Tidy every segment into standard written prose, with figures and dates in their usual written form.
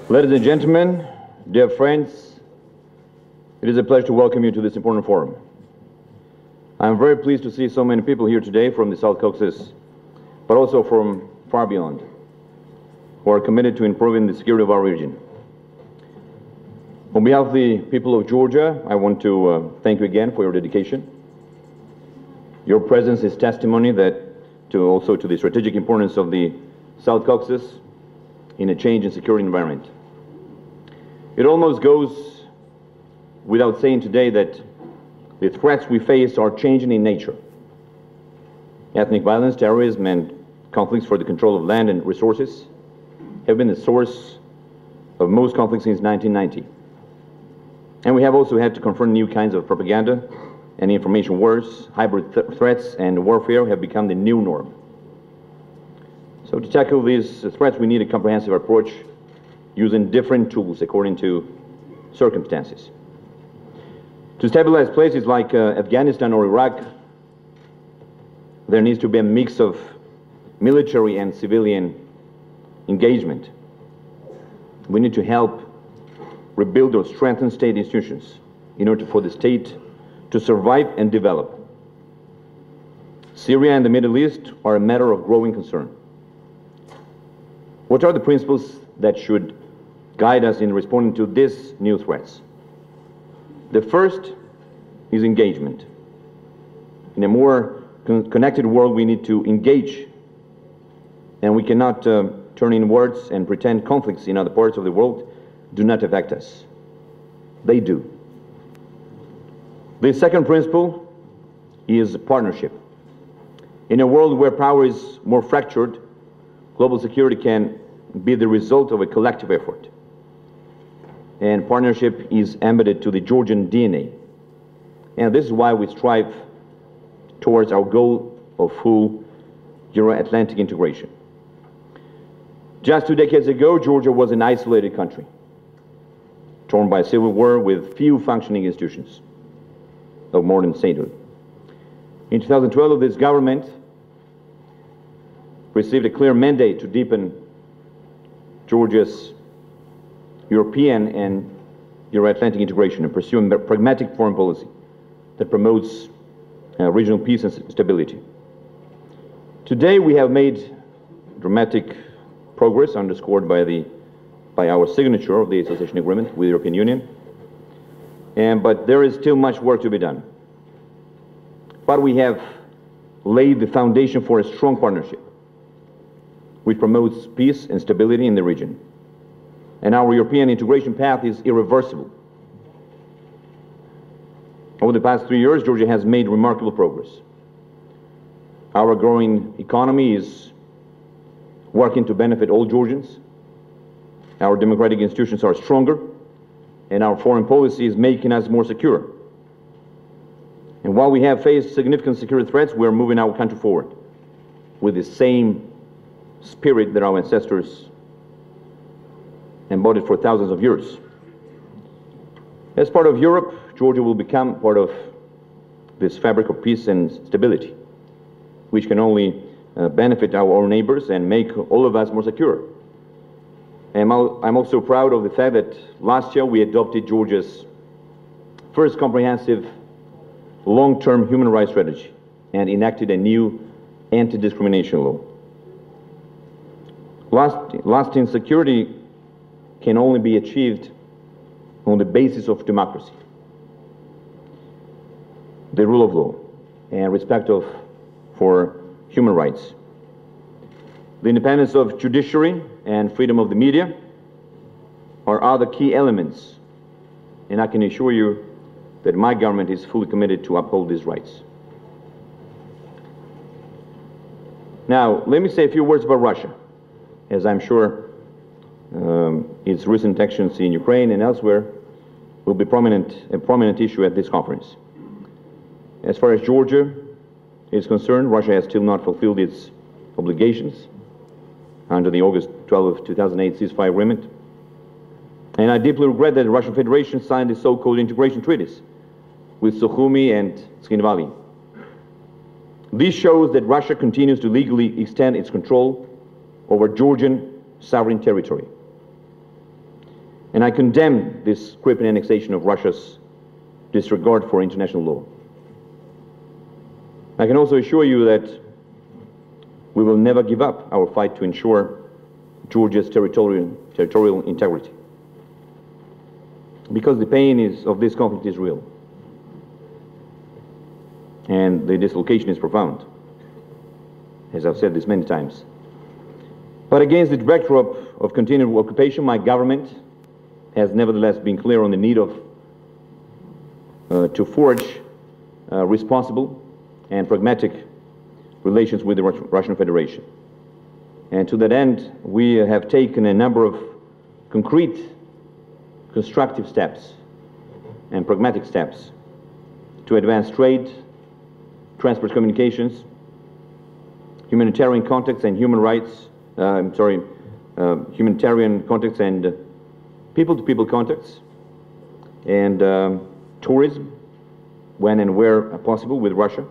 Ladies and gentlemen, dear friends, it is a pleasure to welcome you to this important forum. I am very pleased to see so many people here today from the South Caucasus, but also from far beyond, who are committed to improving the security of our region. On behalf of the people of Georgia, I want to thank you again for your dedication. Your presence is testimony also to the strategic importance of the South Caucasus in a change in security environment. It almost goes without saying today that the threats we face are changing in nature. Ethnic violence, terrorism, and conflicts for the control of land and resources have been the source of most conflicts since 1990. And we have also had to confront new kinds of propaganda and information wars. Hybrid threats and warfare have become the new norm. So to tackle these threats, we need a comprehensive approach using different tools according to circumstances. To stabilize places like Afghanistan or Iraq, there needs to be a mix of military and civilian engagement. We need to help rebuild or strengthen state institutions in order for the state to survive and develop. Syria and the Middle East are a matter of growing concern. What are the principles that should guide us in responding to these new threats? The first is engagement. In a more connected world, we need to engage, and we cannot turn in words and pretend conflicts in other parts of the world do not affect us. They do. The second principle is partnership. In a world where power is more fractured, global security can be the result of a collective effort. And partnership is embedded to the Georgian DNA. And this is why we strive towards our goal of full Euro-Atlantic integration. Just 2 decades ago, Georgia was an isolated country, torn by civil war with few functioning institutions of modern statehood. In 2012, this government received a clear mandate to deepen Georgia's European and Euro-Atlantic integration and pursue a pragmatic foreign policy that promotes regional peace and stability. Today, we have made dramatic progress underscored by our signature of the association agreement with the European Union. But there is still much work to be done. But we have laid the foundation for a strong partnership which promotes peace and stability in the region. And our European integration path is irreversible. Over the past 3 years, Georgia has made remarkable progress. Our growing economy is working to benefit all Georgians. Our democratic institutions are stronger, and our foreign policy is making us more secure. And while we have faced significant security threats, we are moving our country forward with the same spirit that our ancestors embodied for thousands of years. As part of Europe, Georgia will become part of this fabric of peace and stability, which can only benefit our own neighbors and make all of us more secure. And I'm also proud of the fact that last year we adopted Georgia's first comprehensive long-term human rights strategy and enacted a new anti-discrimination law. Lasting security can only be achieved on the basis of democracy, the rule of law, and respect for human rights. The independence of judiciary and freedom of the media are other key elements, and I can assure you that my government is fully committed to uphold these rights. Now, let me say a few words about Russia, as I'm sure its recent actions in Ukraine and elsewhere will be a prominent issue at this conference. As far as Georgia is concerned, Russia has still not fulfilled its obligations under the August 12, 2008 ceasefire agreement. And I deeply regret that the Russian Federation signed the so-called integration treaties with Sukhumi and Tskhinvali. This shows that Russia continues to legally extend its control over Georgian sovereign territory. And I condemn this crippling annexation of Russia's disregard for international law. I can also assure you that we will never give up our fight to ensure Georgia's territorial integrity, because the pain of this conflict is real, and the dislocation is profound, as I've said this many times. But against the backdrop of continued occupation, my government has nevertheless been clear on the need to forge responsible and pragmatic relations with the Russian Federation. And to that end, we have taken a number of concrete, constructive steps and pragmatic steps to advance trade, transport communications, humanitarian contacts and human rights, humanitarian contacts and people-to-people contacts, and tourism, when and where possible, with Russia.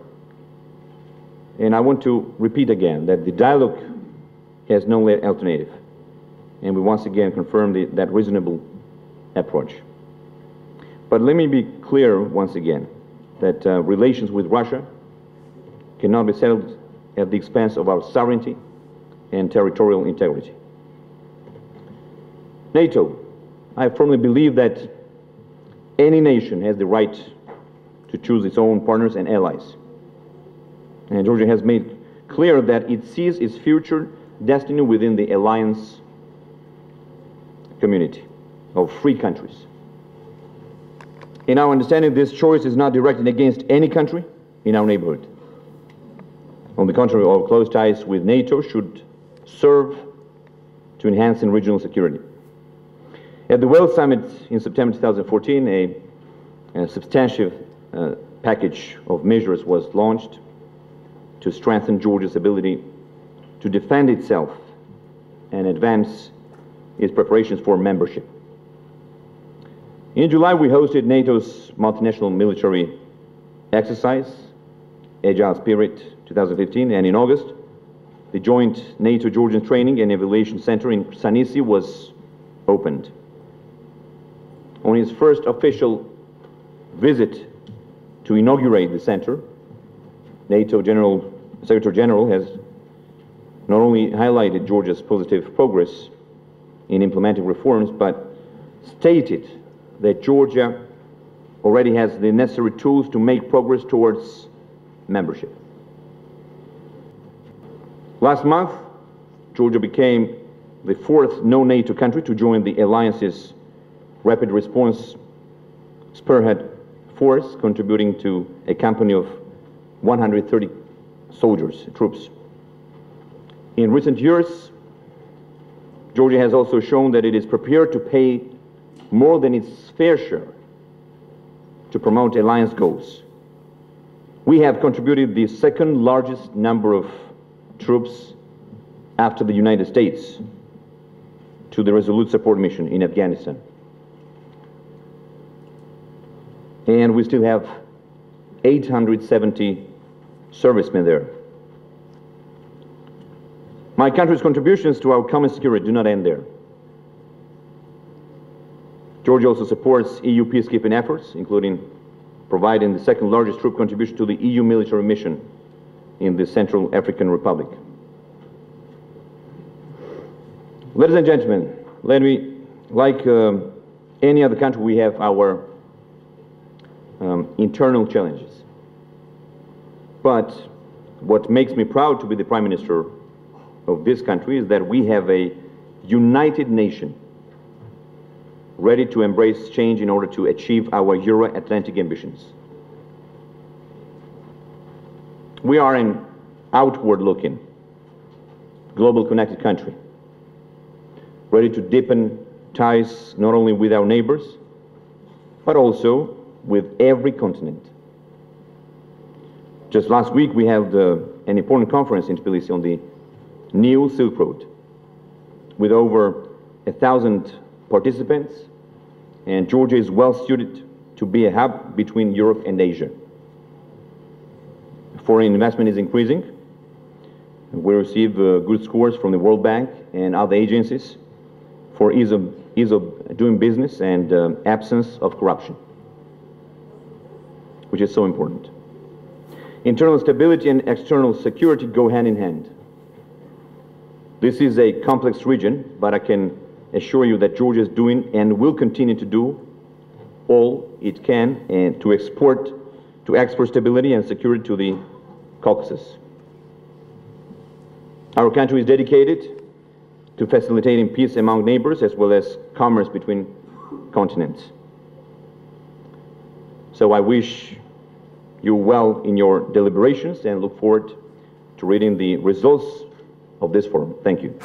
And I want to repeat again that the dialogue has no alternative, and we once again confirm that reasonable approach. But let me be clear once again that relations with Russia cannot be settled at the expense of our sovereignty and territorial integrity. NATO, I firmly believe that any nation has the right to choose its own partners and allies. And Georgia has made clear that it sees its future destiny within the alliance community of free countries. In our understanding, this choice is not directed against any country in our neighborhood. On the contrary, our close ties with NATO should serve to enhance regional security. At the Wales Summit in September 2014, a substantive package of measures was launched to strengthen Georgia's ability to defend itself and advance its preparations for membership. In July, we hosted NATO's multinational military exercise, Agile Spirit 2015, and in August, the joint NATO-Georgian Training and Evaluation Center in Sanisi was opened. On his first official visit to inaugurate the center, NATO Secretary General has not only highlighted Georgia's positive progress in implementing reforms, but stated that Georgia already has the necessary tools to make progress towards membership. Last month, Georgia became the fourth non-NATO country to join the alliance's rapid response spearhead force, contributing to a company of 130 troops. In recent years, Georgia has also shown that it is prepared to pay more than its fair share to promote alliance goals. We have contributed the second largest number of troops after the United States to the Resolute Support Mission in Afghanistan. And we still have 870 servicemen there. My country's contributions to our common security do not end there. Georgia also supports EU peacekeeping efforts, including providing the second largest troop contribution to the EU military mission in the Central African Republic. Ladies and gentlemen, like any other country, we have our internal challenges. But what makes me proud to be the Prime Minister of this country is that we have a united nation ready to embrace change in order to achieve our Euro-Atlantic ambitions. We are an outward-looking, global connected country, ready to deepen ties not only with our neighbors, but also with every continent. Just last week, we held an important conference in Tbilisi on the new Silk Road, with over 1,000 participants, and Georgia is well suited to be a hub between Europe and Asia. Foreign investment is increasing. We receive good scores from the World Bank and other agencies, for ease of doing business and absence of corruption, which is so important. Internal stability and external security go hand in hand. This is a complex region, but I can assure you that Georgia is doing and will continue to do all it can to export stability and security to the Caucasus. Our country is dedicated to facilitating peace among neighbors as well as commerce between continents. So I wish you well in your deliberations and look forward to reading the results of this forum. Thank you.